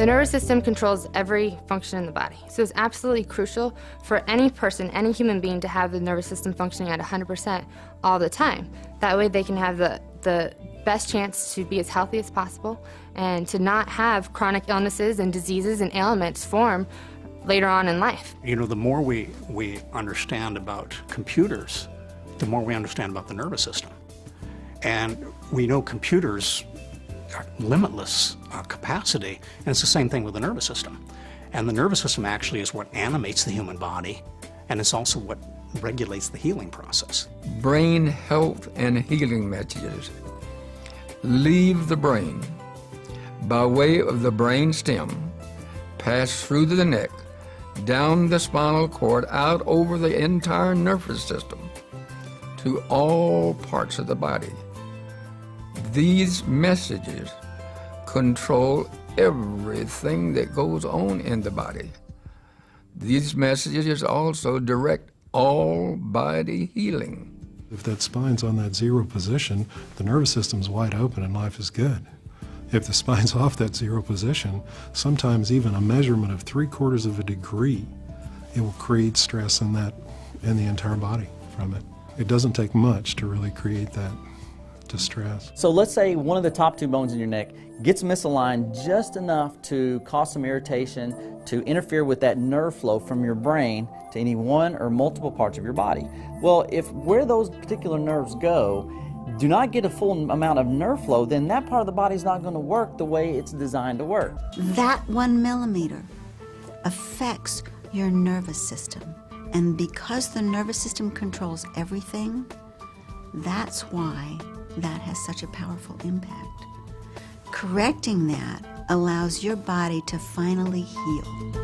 The nervous system controls every function in the body, so it's absolutely crucial for any person, any human being, to have the nervous system functioning at 100% all the time. That way they can have the best chance to be as healthy as possible and to not have chronic illnesses and diseases and ailments form later on in life. You know, the more we understand about computers, the more we understand about the nervous system. And we know computers are limitless capacity, and it's the same thing with the nervous system. And the nervous system actually is what animates the human body, and it's also what regulates the healing process. Brain health and healing messages leave the brain by way of the brain stem, pass through the neck, down the spinal cord, out over the entire nervous system to all parts of the body. These messages control everything that goes on in the body. These messages also direct all body healing. If that spine's on that zero position, the nervous system's wide open and life is good. If the spine's off that zero position, sometimes even a measurement of 3/4 of a degree, it will create stress in the entire body from it. It doesn't take much to really create that distress. So let's say one of the top two bones in your neck gets misaligned just enough to cause some irritation, to interfere with that nerve flow from your brain to any one or multiple parts of your body. Well, if where those particular nerves go do not get a full amount of nerve flow, then that part of the body is not going to work the way it's designed to work. That 1 millimeter affects your nervous system. And because the nervous system controls everything, that's why that has such a powerful impact. Correcting that allows your body to finally heal.